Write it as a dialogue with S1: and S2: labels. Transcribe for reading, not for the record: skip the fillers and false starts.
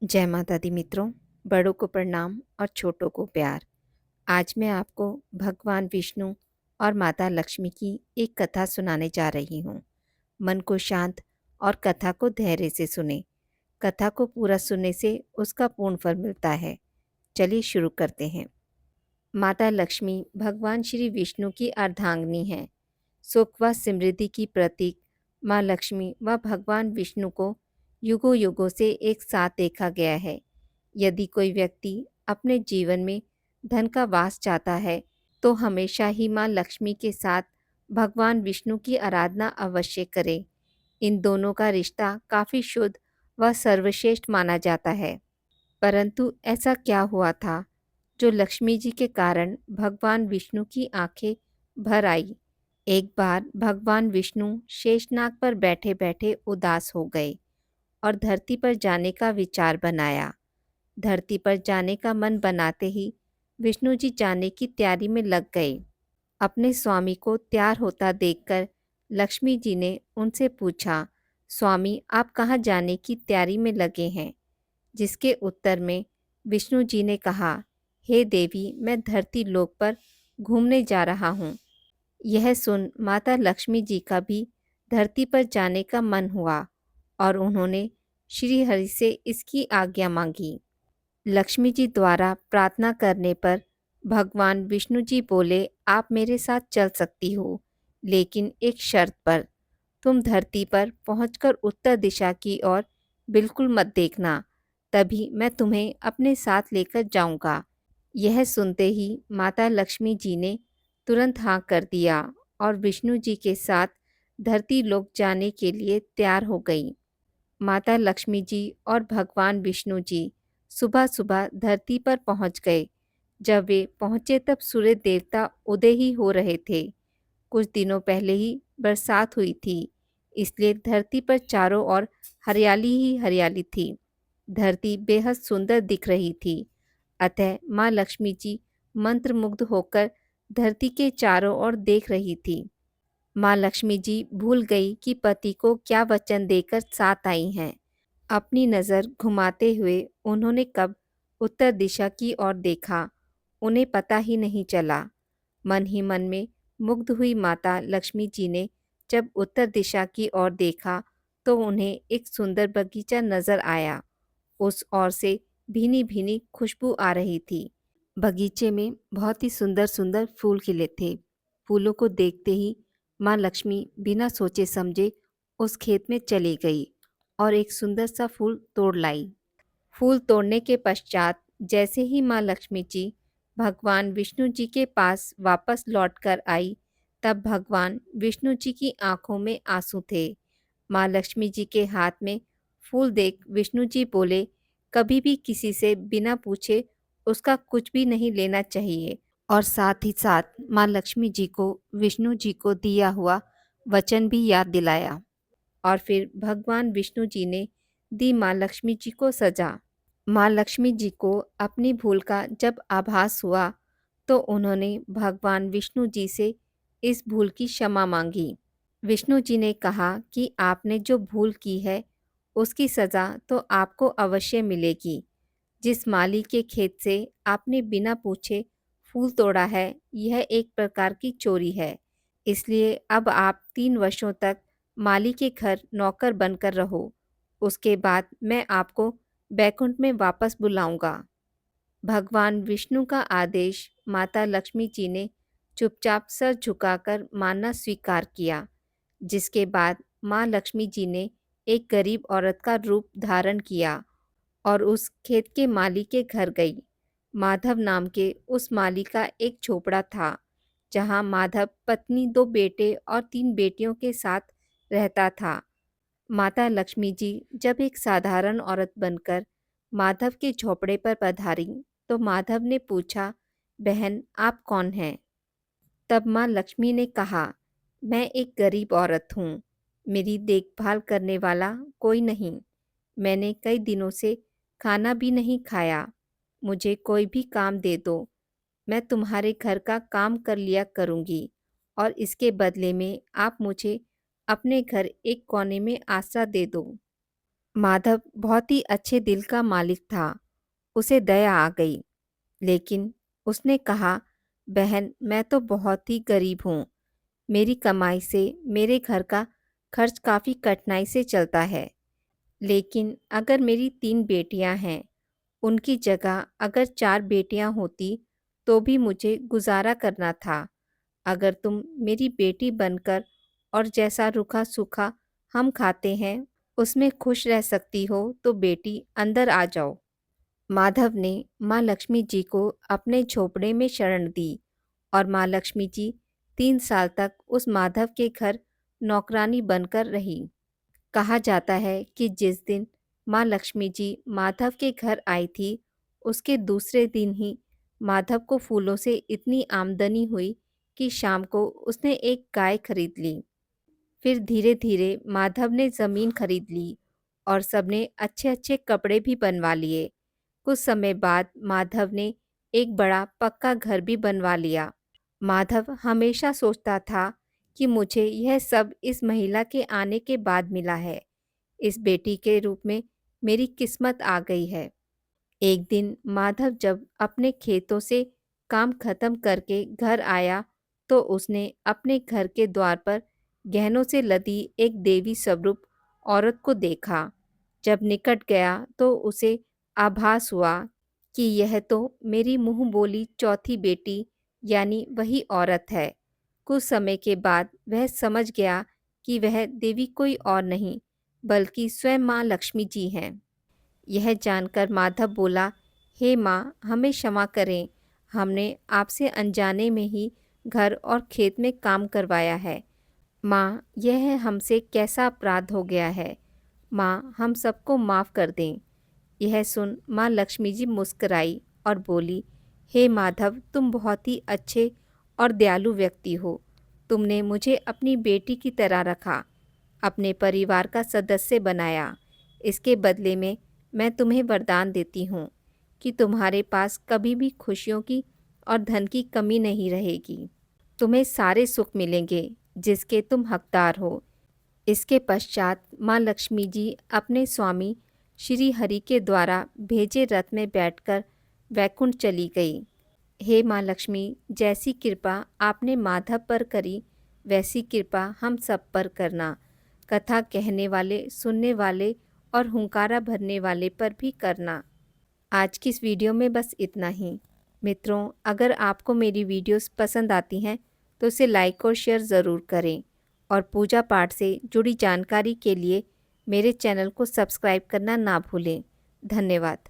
S1: जय माता दी मित्रों। बड़ों को प्रणाम और छोटों को प्यार। आज मैं आपको भगवान विष्णु और माता लक्ष्मी की एक कथा सुनाने जा रही हूँ। मन को शांत और कथा को धैर्य से सुने। कथा को पूरा सुनने से उसका पूर्ण फल मिलता है। चलिए शुरू करते हैं। माता लक्ष्मी भगवान श्री विष्णु की अर्धांगिनी है। सुख व समृद्धि की प्रतीक माँ लक्ष्मी व भगवान विष्णु को युगों युगों से एक साथ देखा गया है। यदि कोई व्यक्ति अपने जीवन में धन का वास चाहता है तो हमेशा ही माँ लक्ष्मी के साथ भगवान विष्णु की आराधना अवश्य करे। इन दोनों का रिश्ता काफ़ी शुद्ध व सर्वश्रेष्ठ माना जाता है। परंतु ऐसा क्या हुआ था जो लक्ष्मी जी के कारण भगवान विष्णु की आंखें भर आई। एक बार भगवान विष्णु शेषनाग पर बैठे बैठे उदास हो गए और धरती पर जाने का विचार बनाया। धरती पर जाने का मन बनाते ही विष्णु जी जाने की तैयारी में लग गए। अपने स्वामी को तैयार होता देखकर लक्ष्मी जी ने उनसे पूछा, स्वामी आप कहाँ जाने की तैयारी में लगे हैं? जिसके उत्तर में विष्णु जी ने कहा, हे देवी मैं धरती लोक पर घूमने जा रहा हूँ। यह सुन माता लक्ष्मी जी का भी धरती पर जाने का मन हुआ और उन्होंने श्री हरि से इसकी आज्ञा मांगी। लक्ष्मी जी द्वारा प्रार्थना करने पर भगवान विष्णु जी बोले, आप मेरे साथ चल सकती हो, लेकिन एक शर्त पर। तुम धरती पर पहुंचकर उत्तर दिशा की ओर बिल्कुल मत देखना, तभी मैं तुम्हें अपने साथ लेकर जाऊंगा। यह सुनते ही माता लक्ष्मी जी ने तुरंत हाँ कर दिया और विष्णु जी के साथ धरती लोक जाने के लिए तैयार हो गई। माता लक्ष्मी जी और भगवान विष्णु जी सुबह सुबह धरती पर पहुंच गए। जब वे पहुंचे तब सूर्य देवता उदय ही हो रहे थे। कुछ दिनों पहले ही बरसात हुई थी, इसलिए धरती पर चारों ओर हरियाली ही हरियाली थी। धरती बेहद सुंदर दिख रही थी। अतः माँ लक्ष्मी जी मंत्रमुग्ध होकर धरती के चारों ओर देख रही थी। माँ लक्ष्मी जी भूल गई कि पति को क्या वचन देकर साथ आई हैं। अपनी नज़र घुमाते हुए उन्होंने कब उत्तर दिशा की ओर देखा, उन्हें पता ही नहीं चला। मन ही मन में मुग्ध हुई माता लक्ष्मी जी ने जब उत्तर दिशा की ओर देखा तो उन्हें एक सुंदर बगीचा नजर आया। उस ओर से भीनी भीनी खुशबू आ रही थी। बगीचे में बहुत ही सुंदर सुंदर फूल खिले थे। फूलों को देखते ही माँ लक्ष्मी बिना सोचे समझे उस खेत में चली गई और एक सुंदर सा फूल तोड़ लाई। फूल तोड़ने के पश्चात जैसे ही माँ लक्ष्मी जी भगवान विष्णु जी के पास वापस लौटकर आई, तब भगवान विष्णु जी की आंखों में आंसू थे। माँ लक्ष्मी जी के हाथ में फूल देख विष्णु जी बोले, कभी भी किसी से बिना पूछे उसका कुछ भी नहीं लेना चाहिए। और साथ ही साथ माँ लक्ष्मी जी को विष्णु जी को दिया हुआ वचन भी याद दिलाया। और फिर भगवान विष्णु जी ने दी माँ लक्ष्मी जी को सजा। माँ लक्ष्मी जी को अपनी भूल का जब आभास हुआ तो उन्होंने भगवान विष्णु जी से इस भूल की क्षमा मांगी। विष्णु जी ने कहा कि आपने जो भूल की है उसकी सज़ा तो आपको अवश्य मिलेगी। जिस माली के खेत से आपने बिना पूछे फूल तोड़ा है, यह एक प्रकार की चोरी है। इसलिए अब आप 3 वर्षों तक माली के घर नौकर बनकर रहो। उसके बाद मैं आपको बैकुंठ में वापस बुलाऊंगा। भगवान विष्णु का आदेश माता लक्ष्मी जी ने चुपचाप सर झुकाकर मानना स्वीकार किया। जिसके बाद माँ लक्ष्मी जी ने एक गरीब औरत का रूप धारण किया और उस खेत के माली के घर गई। माधव नाम के उस माली का एक झोपड़ा था, जहाँ माधव पत्नी, 2 बेटे और 3 बेटियों के साथ रहता था। माता लक्ष्मी जी जब एक साधारण औरत बनकर माधव के झोपड़े पर पधारी तो माधव ने पूछा, बहन आप कौन हैं? तब माँ लक्ष्मी ने कहा, मैं एक गरीब औरत हूँ। मेरी देखभाल करने वाला कोई नहीं। मैंने कई दिनों से खाना भी नहीं खाया। मुझे कोई भी काम दे दो, मैं तुम्हारे घर का काम कर लिया करूँगी और इसके बदले में आप मुझे अपने घर एक कोने में आसरा दे दो। माधव बहुत ही अच्छे दिल का मालिक था। उसे दया आ गई, लेकिन उसने कहा, बहन, मैं तो बहुत ही गरीब हूँ। मेरी कमाई से मेरे घर का खर्च काफ़ी कठिनाई से चलता है। लेकिन अगर मेरी 3 बेटियां हैं, उनकी जगह अगर 4 बेटियां होती तो भी मुझे गुजारा करना था। अगर तुम मेरी बेटी बनकर और जैसा रूखा सूखा हम खाते हैं उसमें खुश रह सकती हो तो बेटी अंदर आ जाओ। माधव ने माँ लक्ष्मी जी को अपने झोपड़े में शरण दी और माँ लक्ष्मी जी 3 साल तक उस माधव के घर नौकरानी बनकर रही। कहा जाता है कि जिस दिन माँ लक्ष्मी जी माधव के घर आई थी, उसके दूसरे दिन ही माधव को फूलों से इतनी आमदनी हुई कि शाम को उसने एक गाय खरीद ली। फिर धीरे धीरे माधव ने ज़मीन खरीद ली और सबने अच्छे अच्छे कपड़े भी बनवा लिए। कुछ समय बाद माधव ने एक बड़ा पक्का घर भी बनवा लिया। माधव हमेशा सोचता था कि मुझे यह सब इस महिला के आने के बाद मिला है। इस बेटी के रूप में मेरी किस्मत आ गई है। एक दिन माधव जब अपने खेतों से काम खत्म करके घर आया तो उसने अपने घर के द्वार पर गहनों से लदी एक देवी स्वरूप औरत को देखा। जब निकट गया तो उसे आभास हुआ कि यह तो मेरी मुंह बोली चौथी बेटी यानी वही औरत है। कुछ समय के बाद वह समझ गया कि वह देवी कोई और नहीं बल्कि स्वयं माँ लक्ष्मी जी हैं। यह जानकर माधव बोला, हे माँ, हमें क्षमा करें। हमने आपसे अनजाने में ही घर और खेत में काम करवाया है। माँ, यह हमसे कैसा अपराध हो गया है। माँ, हम सबको माफ़ कर दें। यह सुन माँ लक्ष्मी जी मुस्कराई और बोली, हे माधव, तुम बहुत ही अच्छे और दयालु व्यक्ति हो। तुमने मुझे अपनी बेटी की तरह रखा, अपने परिवार का सदस्य बनाया। इसके बदले में मैं तुम्हें वरदान देती हूँ कि तुम्हारे पास कभी भी खुशियों की और धन की कमी नहीं रहेगी। तुम्हें सारे सुख मिलेंगे जिसके तुम हकदार हो। इसके पश्चात माँ लक्ष्मी जी अपने स्वामी श्री हरि के द्वारा भेजे रथ में बैठकर वैकुंठ चली गई। हे माँ लक्ष्मी, जैसी कृपा आपने माधव पर करी वैसी कृपा हम सब पर करना। कथा कहने वाले, सुनने वाले और हुंकारा भरने वाले पर भी करना। आज की इस वीडियो में बस इतना ही। मित्रों, अगर आपको मेरी वीडियोस पसंद आती हैं तो इसे लाइक और शेयर ज़रूर करें और पूजा पाठ से जुड़ी जानकारी के लिए मेरे चैनल को सब्सक्राइब करना ना भूलें। धन्यवाद।